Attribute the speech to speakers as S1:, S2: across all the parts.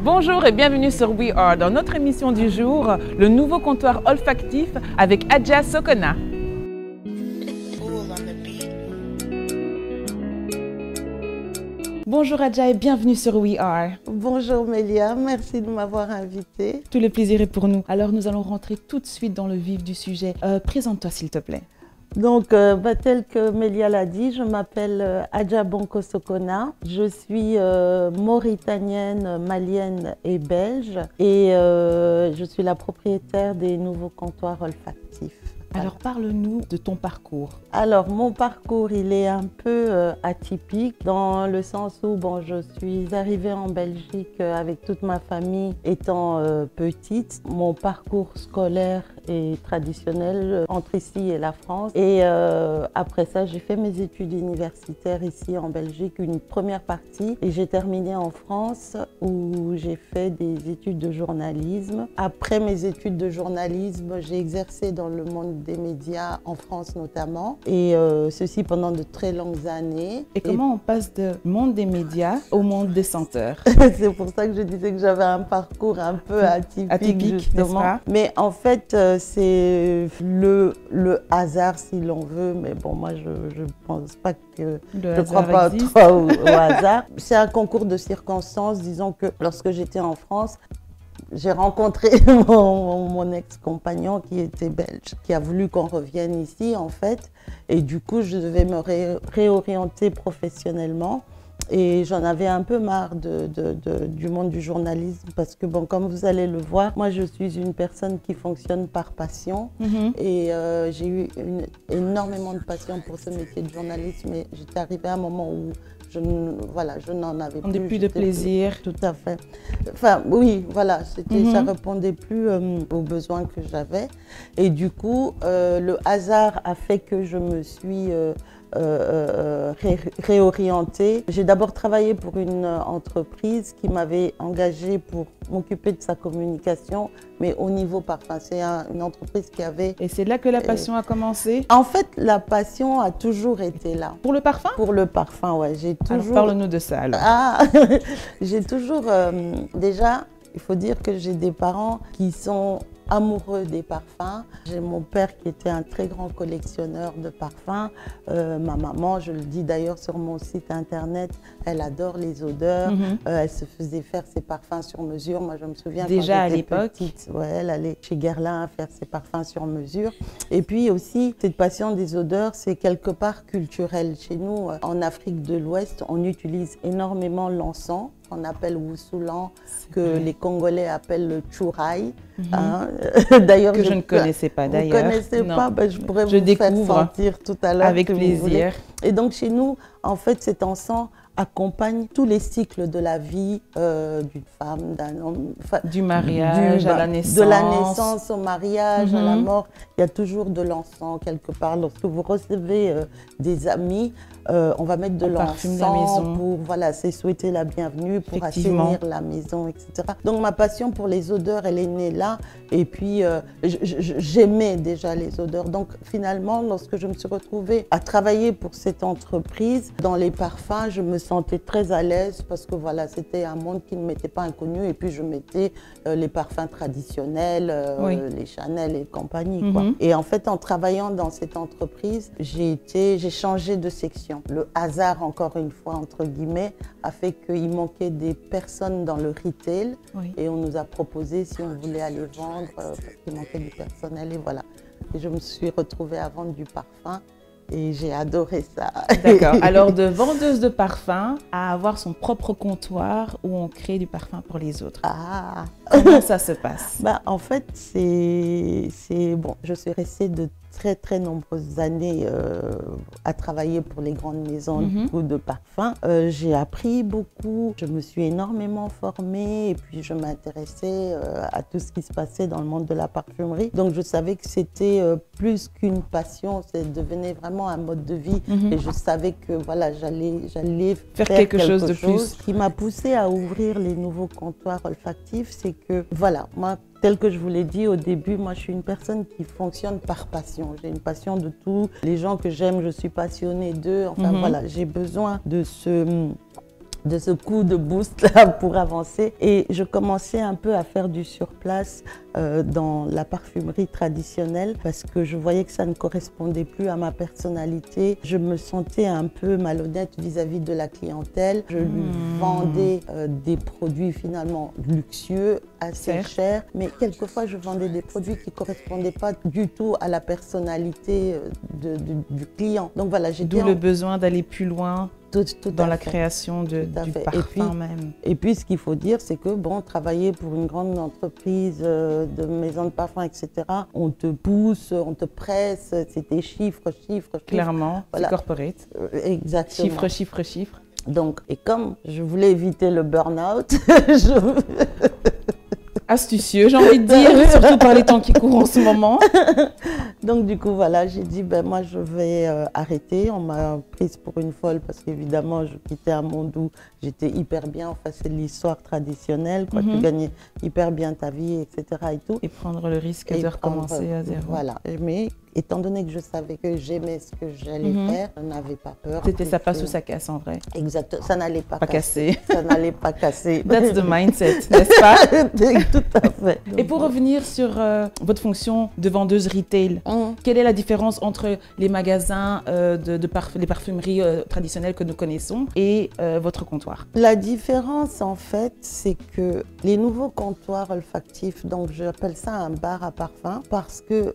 S1: Bonjour et bienvenue sur We Are. Dans notre émission du jour, le nouveau comptoir olfactif avec Adja Sokona. Bonjour Adja et bienvenue sur We Are.
S2: Bonjour Mélia, merci de m'avoir invitée.
S1: Tout le plaisir est pour nous. Alors nous allons rentrer tout de suite dans le vif du sujet. Présente-toi s'il te plaît.
S2: Donc, tel que Mélia l'a dit, je m'appelle Adja Bonko Sokona. Je suis mauritanienne, malienne et belge. Et je suis la propriétaire des nouveaux comptoirs olfactifs.
S1: Alors parle-nous de ton parcours.
S2: Alors mon parcours, il est un peu atypique dans le sens où je suis arrivée en Belgique avec toute ma famille étant petite. Mon parcours scolaire est traditionnel entre ici et la France. Et après ça, j'ai fait mes études universitaires ici en Belgique, une première partie. Et j'ai terminé en France où j'ai fait des études de journalisme. Après mes études de journalisme, j'ai exercé dans le monde des médias en France notamment, et ceci pendant de très longues années.
S1: Et comment on passe du monde des médias au monde des senteurs?
S2: C'est pour ça que je disais que j'avais un parcours un peu atypique justement.
S1: Pas?
S2: Mais en fait, c'est le hasard si l'on veut, mais bon, moi je pense pas que je crois pas trop au hasard. C'est un concours de circonstances, disons que lorsque j'étais en France, j'ai rencontré mon ex-compagnon qui était belge, qui a voulu qu'on revienne ici en fait. Et du coup, je devais me réorienter professionnellement. Et j'en avais un peu marre du monde du journalisme parce que, comme vous allez le voir, moi je suis une personne qui fonctionne par passion. Et j'ai eu énormément de passion pour ce métier de journalisme. Et j'étais arrivée à un moment où je n'en avais plus.
S1: Plus de plaisir.
S2: Tout à fait. Enfin, oui, voilà, ça répondait plus aux besoins que j'avais. Et du coup, le hasard a fait que je me suis réorientée. J'ai d'abord travaillé pour une entreprise qui m'avait engagée pour m'occuper de sa communication, mais au niveau parfum. C'est une entreprise qui avait...
S1: Et c'est là que la passion a commencé?
S2: En fait, la passion a toujours été là.
S1: Pour le parfum?
S2: Pour le parfum, ouais.
S1: Alors parle-nous de ça alors.
S2: J'ai toujours... déjà, il faut dire que j'ai des parents qui sont amoureux des parfums. J'ai mon père qui était un très grand collectionneur de parfums. Ma maman, je le dis d'ailleurs sur mon site internet, elle adore les odeurs. Elle se faisait faire ses parfums sur mesure. Moi, je me souviens
S1: déjà
S2: quand j'étais
S1: à l'époque,
S2: petite, elle allait chez Guerlain faire ses parfums sur mesure. Et puis aussi, cette passion des odeurs, c'est quelque part culturel. Chez nous, en Afrique de l'Ouest, on utilise énormément l'encens, qu'on appelle Woussoulan, que les Congolais appellent le Tchouraï.
S1: D'ailleurs, que je ne connaissais pas d'ailleurs.
S2: Vous ne connaissez pas, je pourrais vous faire sentir tout à l'heure.
S1: Avec plaisir.
S2: Et donc chez nous, en fait, cet encens accompagne tous les cycles de la vie d'une femme, d'un homme.
S1: Du mariage à la naissance.
S2: De la naissance au mariage, à la mort. Il y a toujours de l'encens quelque part. Lorsque vous recevez des amis, on va mettre de l'encens pour c'est souhaiter la bienvenue, pour assainir la maison, etc. Donc ma passion pour les odeurs, elle est née là. Et puis j'aimais déjà les odeurs. Donc finalement, lorsque je me suis retrouvée à travailler pour cette entreprise, dans les parfums, je me sentais très à l'aise parce que c'était un monde qui ne m'était pas inconnu. Et puis je mettais les parfums traditionnels, les Chanel et compagnie. Et en fait, en travaillant dans cette entreprise, j'ai changé de section. Le hasard, encore une fois, entre guillemets, a fait qu'il manquait des personnes dans le retail. Et on nous a proposé si on voulait aller vendre, parce qu'il manquait du personnel. Et voilà. Et je me suis retrouvée à vendre du parfum. Et j'ai adoré ça.
S1: D'accord. Alors, de vendeuse de parfum à avoir son propre comptoir où on crée du parfum pour les autres. Comment ça se passe?
S2: En fait, je suis restée de très nombreuses années à travailler pour les grandes maisons de parfums. J'ai appris beaucoup, je me suis énormément formée et puis je m'intéressais à tout ce qui se passait dans le monde de la parfumerie. Donc je savais que c'était plus qu'une passion, ça devenait vraiment un mode de vie et je savais que j'allais faire quelque chose de plus. Ce qui m'a poussée à ouvrir les nouveaux comptoirs olfactifs, c'est que moi, tel que je vous l'ai dit au début, moi je suis une personne qui fonctionne par passion. J'ai une passion de tout. Les gens que j'aime, je suis passionnée d'eux. Enfin j'ai besoin de de ce coup de boost là pour avancer. Et je commençais un peu à faire du surplace dans la parfumerie traditionnelle parce que je voyais que ça ne correspondait plus à ma personnalité. Je me sentais un peu malhonnête vis-à-vis de la clientèle. Je lui vendais des produits finalement luxueux, assez chers, mais quelquefois je vendais des produits qui ne correspondaient pas du tout à la personnalité du client. Donc voilà,
S1: d'où le besoin d'aller plus loin. Dans la création du parfum même.
S2: Et puis, ce qu'il faut dire, c'est que, bon, travailler pour une grande entreprise de maison de parfum, etc., on te pousse, on te presse, c'est des chiffres.
S1: Clairement, voilà. C'est corporate.
S2: Exactement.
S1: Chiffres.
S2: Donc, et comme je voulais éviter le burn-out,
S1: astucieux, j'ai envie de dire, surtout par les temps qui courent en ce moment.
S2: Donc du coup, voilà, j'ai dit, ben moi je vais arrêter. On m'a prise pour une folle parce qu'évidemment, je quittais un monde où j'étais hyper bien. Enfin, c'est l'histoire traditionnelle, quoi. Tu gagnais hyper bien ta vie, etc. Et tout.
S1: Et prendre le risque de recommencer à zéro.
S2: Voilà, mais étant donné que je savais que j'aimais ce que j'allais faire, je n'avais pas peur.
S1: C'était ça passe ou ça casse en vrai.
S2: Exact, ça n'allait pas
S1: casser.
S2: Ça n'allait pas casser.
S1: That's the mindset, n'est-ce pas?
S2: Tout à fait.
S1: Et pour revenir sur votre fonction de vendeuse retail, quelle est la différence entre les magasins, les parfumeries traditionnelles que nous connaissons et votre comptoir?
S2: La différence, en fait, c'est que les nouveaux comptoirs olfactifs, donc j'appelle ça un bar à parfum, parce que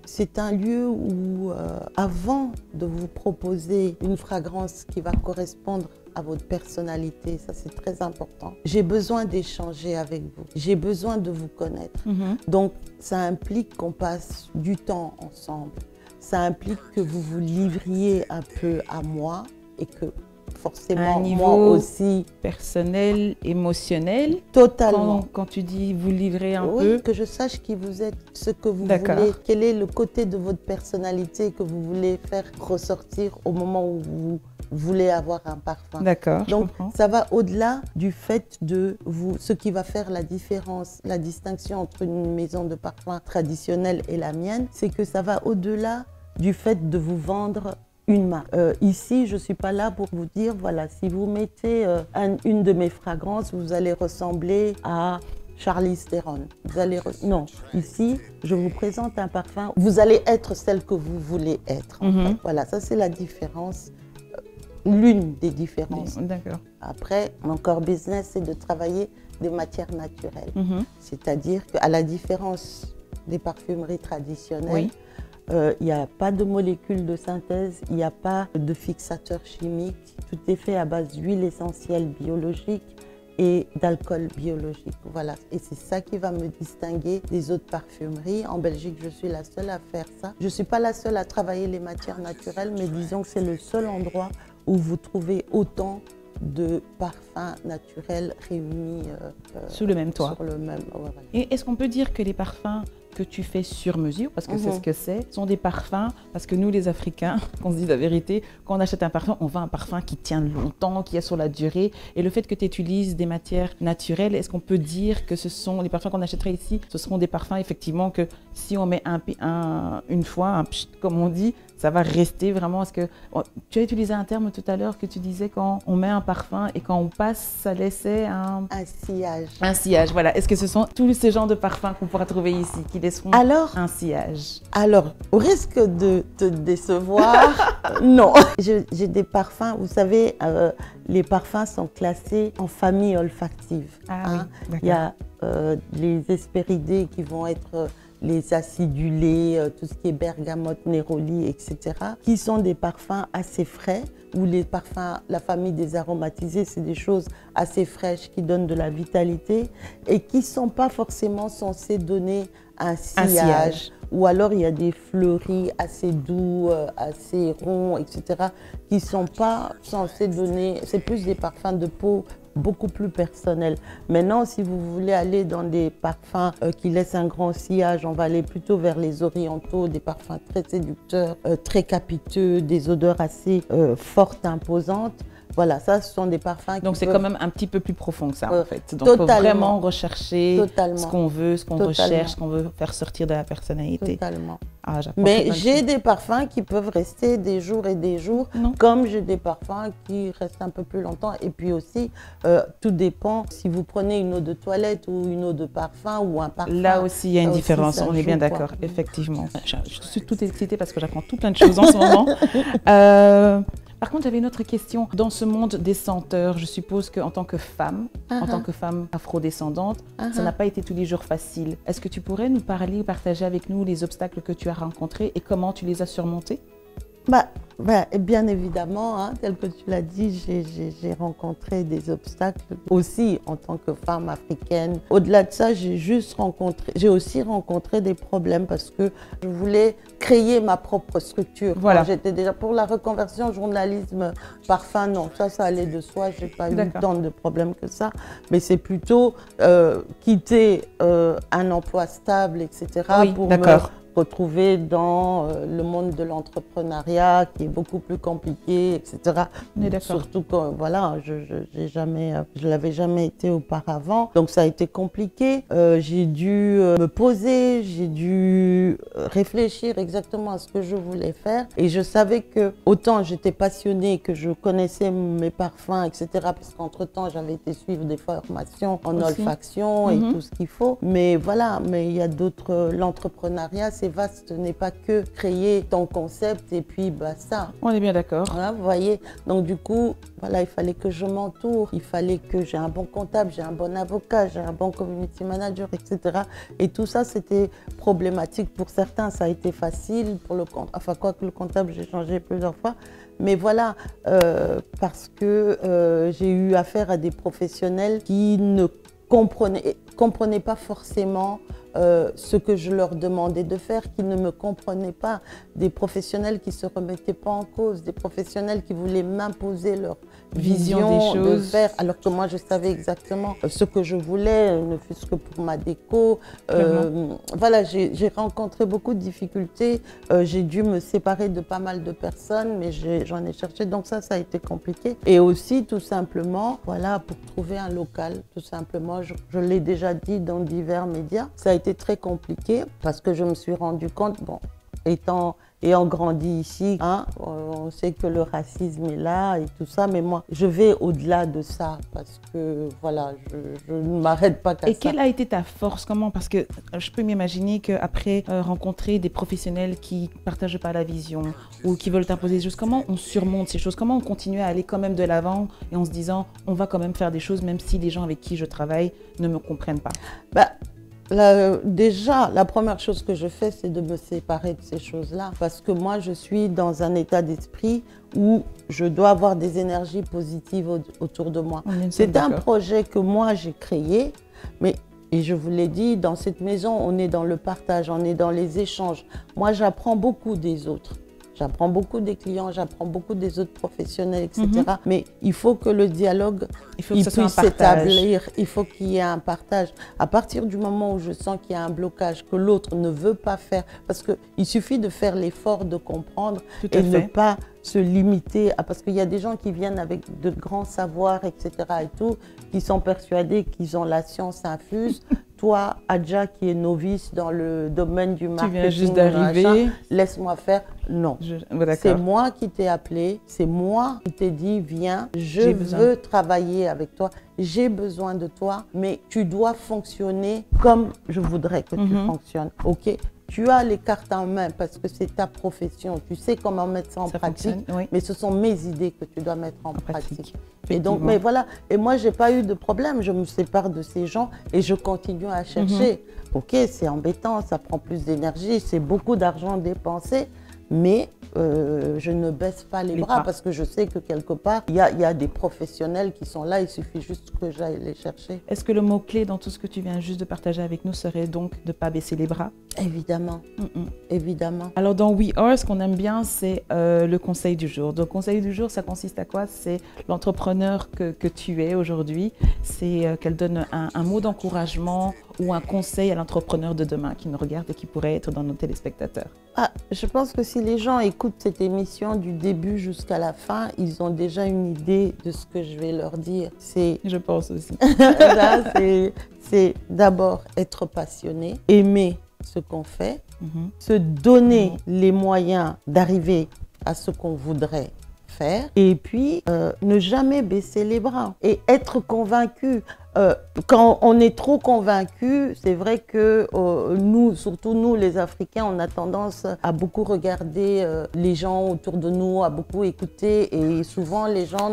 S2: c'est un lieu où, avant de vous proposer une fragrance qui va correspondre à votre personnalité, ça c'est très important. J'ai besoin d'échanger avec vous, j'ai besoin de vous connaître. Donc ça implique qu'on passe du temps ensemble, ça implique que vous vous livriez un peu à moi et que forcément,
S1: à un niveau
S2: moi aussi.
S1: Personnel, émotionnel.
S2: Totalement.
S1: Quand tu dis vous livrez un peu.
S2: Que je sache qui vous êtes, ce que vous voulez, quel est le côté de votre personnalité que vous voulez faire ressortir au moment où vous voulez avoir un parfum.
S1: D'accord.
S2: Donc, ça va au-delà du fait de vous, ce qui va faire la différence, la distinction entre une maison de parfum traditionnelle et la mienne, c'est que ça va au-delà du fait de vous vendre une marque. Ici, je ne suis pas là pour vous dire, voilà, si vous mettez une de mes fragrances, vous allez ressembler à Charlize Theron. Non, ici, je vous présente un parfum, vous allez être celle que vous voulez être. En fait. Voilà, ça c'est la différence, l'une des différences.
S1: D'accord.
S2: Après, mon core business, c'est de travailler des matières naturelles. C'est-à-dire qu'à la différence des parfumeries traditionnelles, il n'y a pas de molécules de synthèse, il n'y a pas de fixateur chimique. Tout est fait à base d'huile essentielle biologique et d'alcool biologique. Voilà. Et c'est ça qui va me distinguer des autres parfumeries. En Belgique, je suis la seule à faire ça. Je ne suis pas la seule à travailler les matières naturelles, mais disons que c'est le seul endroit où vous trouvez autant de parfums naturels réunis
S1: sous le même toit.
S2: Sur le même, voilà.
S1: Et est-ce qu'on peut dire que les parfums que tu fais sur mesure, parce que c'est ce que c'est, sont des parfums, parce que nous les Africains, qu'on se dise la vérité, quand on achète un parfum, on veut un parfum qui tient longtemps, qui est sur la durée. Et le fait que tu utilises des matières naturelles, est-ce qu'on peut dire que ce sont les parfums qu'on achèterait ici, ce seront des parfums effectivement que si on met une fois, un pchit, comme on dit, ça va rester vraiment. Parce que tu as utilisé un terme tout à l'heure que tu disais quand on met un parfum et quand on passe, ça laissait un
S2: sillage.
S1: Un sillage, voilà. Est-ce que ce sont tous ces genres de parfums qu'on pourra trouver ici qui laisseront un sillage?
S2: Alors, au risque de te décevoir, non. J'ai des parfums, vous savez, les parfums sont classés en famille olfactive. Il y a les hespéridés qui vont être les acidulés, tout ce qui est bergamote, néroli, etc., qui sont des parfums assez frais, ou les parfums, la famille des aromatisés, c'est des choses assez fraîches qui donnent de la vitalité et qui ne sont pas forcément censées donner un sillage. Ou alors il y a des fleuris assez doux, assez ronds, etc., qui ne sont pas censés donner, c'est plus des parfums de peau beaucoup plus personnels. Maintenant, si vous voulez aller dans des parfums qui laissent un grand sillage, on va aller plutôt vers les orientaux, des parfums très séducteurs, très capiteux, des odeurs assez fortes, imposantes. Voilà, ça, ce sont des parfums.
S1: Donc, c'est quand même un petit peu plus profond que ça, en fait. Donc, il faut vraiment rechercher ce qu'on veut, ce qu'on recherche, ce qu'on veut faire sortir de la personnalité.
S2: Totalement.
S1: Ah,
S2: mais j'ai des parfums qui peuvent rester des jours et des jours, comme j'ai des parfums qui restent un peu plus longtemps. Et puis aussi, tout dépend si vous prenez une eau de toilette ou une eau de parfum ou un parfum.
S1: Là aussi, il y a une différence, on est bien d'accord, effectivement. Je suis toute excitée parce que j'apprends tout plein de choses en ce moment. Par contre, j'avais une autre question. Dans ce monde des senteurs, je suppose qu'en tant que femme, en tant que femme afrodescendante, ça n'a pas été tous les jours facile. Est-ce que tu pourrais nous parler ou partager avec nous les obstacles que tu as rencontrés et comment tu les as surmontés?
S2: Bien évidemment, hein, tel que tu l'as dit, j'ai rencontré des obstacles aussi en tant que femme africaine. Au-delà de ça, j'ai aussi rencontré des problèmes parce que je voulais créer ma propre structure.
S1: Voilà.
S2: J'étais déjà pour la reconversion journalisme parfum, non, ça allait de soi, j'ai pas eu tant de problèmes que ça. Mais c'est plutôt quitter un emploi stable, etc. pour me retrouver dans le monde de l'entrepreneuriat qui est beaucoup plus compliqué, etc. Surtout que voilà, je l'avais jamais été auparavant, donc ça a été compliqué. J'ai dû me poser, j'ai dû réfléchir exactement à ce que je voulais faire, et je savais que autant j'étais passionnée, que je connaissais mes parfums, etc. Parce qu'entre-temps j'avais été suivre des formations en olfaction et tout ce qu'il faut. Mais voilà, mais il y a d'autres. L'entrepreneuriat, c'est vaste, ce n'est pas que créer ton concept et puis ça.
S1: On est bien d'accord.
S2: Hein, vous voyez, donc du coup, voilà, il fallait que je m'entoure, il fallait que j'ai un bon comptable, j'ai un bon avocat, j'ai un bon community manager, etc. Et tout ça, c'était problématique pour certains. Ça a été facile pour le comptable, enfin quoique le comptable, j'ai changé plusieurs fois. Mais voilà, parce que j'ai eu affaire à des professionnels qui ne comprenaient pas forcément ce que je leur demandais de faire, qui ne me comprenaient pas, des professionnels qui ne se remettaient pas en cause, des professionnels qui voulaient m'imposer leur vision
S1: des choses.
S2: de faire, alors que moi je savais exactement ce que je voulais, ne fût-ce que pour ma déco. Voilà, j'ai rencontré beaucoup de difficultés, j'ai dû me séparer de pas mal de personnes, mais j'en ai cherché, donc ça a été compliqué. Et aussi, tout simplement, voilà, pour trouver un local, tout simplement, je l'ai déjà dit dans divers médias, ça a été très compliqué parce que je me suis rendu compte, bon, ayant grandi ici, hein, on sait que le racisme est là et tout ça, mais moi, je vais au-delà de ça parce que, voilà, je ne m'arrête pas qu'à ça.
S1: Et quelle a été ta force? Comment? Parce que je peux m'imaginer qu'après rencontrer des professionnels qui ne partagent pas la vision ou qui veulent t'imposer des choses, comment on surmonte ces choses? Comment on continue à aller quand même de l'avant et en se disant, on va quand même faire des choses même si les gens avec qui je travaille ne me comprennent pas?
S2: Déjà, la première chose que je fais, c'est de me séparer de ces choses-là. Parce que moi, je suis dans un état d'esprit où je dois avoir des énergies positives autour de moi. C'est un projet que moi, j'ai créé, mais et je vous l'ai dit, dans cette maison, on est dans le partage, on est dans les échanges. Moi, j'apprends beaucoup des autres. J'apprends beaucoup des clients, j'apprends beaucoup des autres professionnels, etc. Mais il faut que le dialogue puisse s'établir, il faut qu'il y ait un partage. À partir du moment où je sens qu'il y a un blocage, que l'autre ne veut pas faire, parce qu'il suffit de faire l'effort de comprendre et ne pas se limiter à... Parce qu'il y a des gens qui viennent avec de grands savoirs, etc. et tout, qui sont persuadés qu'ils ont la science infuse. Toi, Adja, qui est novice dans le domaine du marketing,
S1: tu viens juste d'arriver,
S2: laisse-moi faire. Non, c'est moi qui t'ai appelé, c'est moi qui t'ai dit, viens, je veux travailler avec toi, j'ai besoin de toi, mais tu dois fonctionner comme je voudrais que tu fonctionnes, ok? Tu as les cartes en main parce que c'est ta profession, tu sais comment mettre ça en pratique, mais ce sont mes idées que tu dois mettre en pratique. Et donc, mais voilà, et moi, j'ai pas eu de problème, je me sépare de ces gens et je continue à chercher. Ok, c'est embêtant, ça prend plus d'énergie, c'est beaucoup d'argent dépensé, mais je ne baisse pas les bras parce que je sais que quelque part, il y a des professionnels qui sont là, il suffit juste que j'aille les chercher.
S1: Est-ce que le mot-clé dans tout ce que tu viens juste de partager avec nous serait donc de ne pas baisser les bras?
S2: Évidemment, évidemment.
S1: Alors dans We Are, ce qu'on aime bien, c'est le conseil du jour. Donc le conseil du jour, ça consiste à quoi? C'est l'entrepreneur que tu es aujourd'hui, c'est qu'elle donne un mot d'encouragement ou un conseil à l'entrepreneur de demain qui nous regarde et qui pourrait être dans nos téléspectateurs.
S2: Je pense que si les gens écoutent cette émission du début jusqu'à la fin, ils ont déjà une idée de ce que je vais leur dire.
S1: Je pense aussi.
S2: C'est d'abord être passionné, aimer ce qu'on fait, se donner les moyens d'arriver à ce qu'on voudrait faire, et puis ne jamais baisser les bras et être convaincu. Quand on est trop convaincu, c'est vrai que nous, surtout nous les Africains, on a tendance à beaucoup regarder les gens autour de nous, à beaucoup écouter, et souvent les gens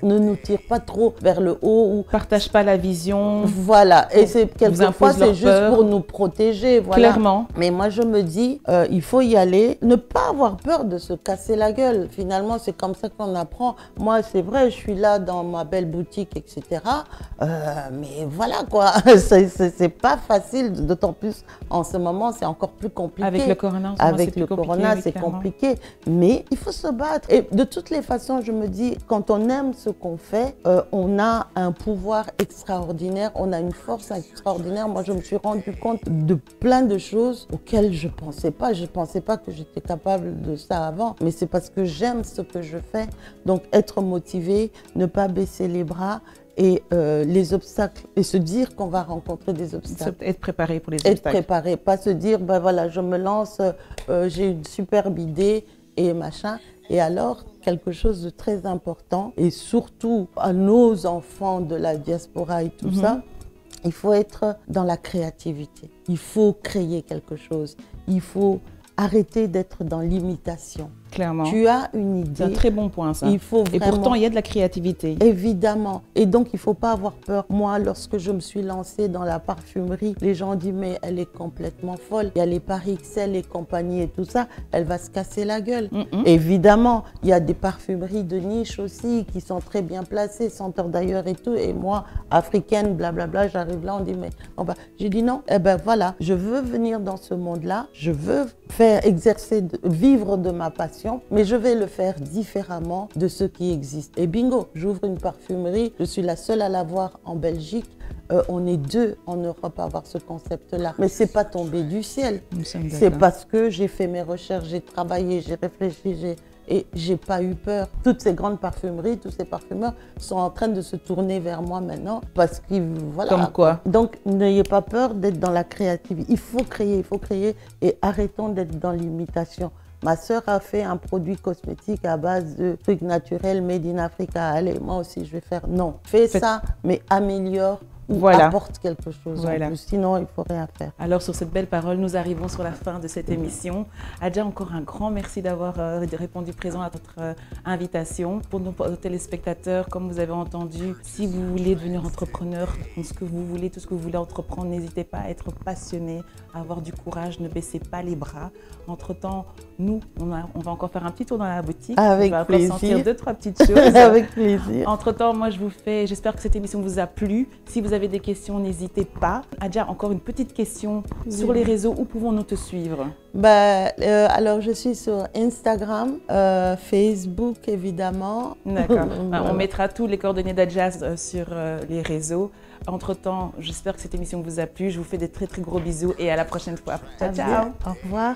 S2: ne nous tirent pas trop vers le haut ou
S1: partagent pas la vision.
S2: Voilà, et c'est quelquefois c'est juste pour nous protéger, voilà.
S1: Clairement.
S2: Mais moi je me dis, il faut y aller, ne pas avoir peur de se casser la gueule. Finalement, c'est comme ça qu'on apprend. Moi, c'est vrai, je suis là dans ma belle boutique, etc. Mais voilà quoi, c'est pas facile, d'autant plus en ce moment, c'est encore plus compliqué.
S1: Avec le corona,
S2: c'est compliqué, mais il faut se battre. Et de toutes les façons, je me dis, quand on aime ce qu'on fait, on a un pouvoir extraordinaire, on a une force extraordinaire. Moi, je me suis rendu compte de plein de choses auxquelles je pensais pas. Je pensais pas que j'étais capable de ça avant, mais c'est parce que j'aime ce que je fais. Donc, être motivé, ne pas baisser les bras, et les obstacles, et se dire qu'on va rencontrer des obstacles.
S1: Être préparé pour les obstacles.
S2: Être préparé, pas se dire, ben voilà, je me lance, j'ai une superbe idée et machin. Et alors, quelque chose de très important, et surtout à nos enfants de la diaspora et tout ça, il faut être dans la créativité. Il faut créer quelque chose. Il faut arrêter d'être dans l'imitation.
S1: Clairement.
S2: Tu as une idée.
S1: C'est un très bon point, ça.
S2: Il faut vraiment...
S1: Et pourtant, il y a de la créativité.
S2: Évidemment. Et donc, il ne faut pas avoir peur. Moi, lorsque je me suis lancée dans la parfumerie, les gens disent, mais elle est complètement folle. Il y a les Paris XL et compagnie et tout ça. Elle va se casser la gueule. Évidemment, il y a des parfumeries de niche aussi qui sont très bien placées, Senteur d'ailleurs et tout. Et moi, africaine, blablabla, j'arrive là, on dit, mais... J'ai dit non. Eh ben voilà, je veux venir dans ce monde-là. Je veux faire exercer, vivre de ma passion. Mais je vais le faire différemment de ceux qui existent. Et bingo, j'ouvre une parfumerie. Je suis la seule à l'avoir en Belgique. On est 2 en Europe à avoir ce concept-là. Mais ce n'est pas tombé du ciel. C'est parce que j'ai fait mes recherches, j'ai travaillé, j'ai réfléchi, et j'ai pas eu peur. Toutes ces grandes parfumeries, tous ces parfumeurs sont en train de se tourner vers moi maintenant parce qu'ils, voilà.
S1: Comme quoi?
S2: Donc, n'ayez pas peur d'être dans la créativité. Il faut créer et arrêtons d'être dans l'imitation. Ma sœur a fait un produit cosmétique à base de trucs naturels made in Africa. Allez, moi aussi, je vais faire. Non, fais ça, mais améliore ou apporte quelque chose en plus. Sinon, il ne faut rien faire.
S1: Alors, sur cette belle parole, nous arrivons sur la fin de cette émission. Adja, encore un grand merci d'avoir répondu présent à notre invitation. Pour nos téléspectateurs, comme vous avez entendu, si vous voulez devenir entrepreneur, tout ce que vous voulez entreprendre, n'hésitez pas à être passionné, à avoir du courage, ne baissez pas les bras. Entre-temps, nous, on va encore faire un petit tour dans la boutique.
S2: Avec plaisir.
S1: On va sentir 2-3 petites choses.
S2: Avec plaisir.
S1: Entre-temps, moi, j'espère que cette émission vous a plu. Si vous avez des questions, n'hésitez pas. Adja, encore une petite question. Sur les réseaux, où pouvons-nous te suivre?
S2: Alors, je suis sur Instagram, Facebook, évidemment.
S1: D'accord. On mettra tous les coordonnées d'Adja sur les réseaux. Entre-temps, j'espère que cette émission vous a plu. Je vous fais des très, très gros bisous et à la prochaine fois. Ciao, ciao.
S2: Au revoir.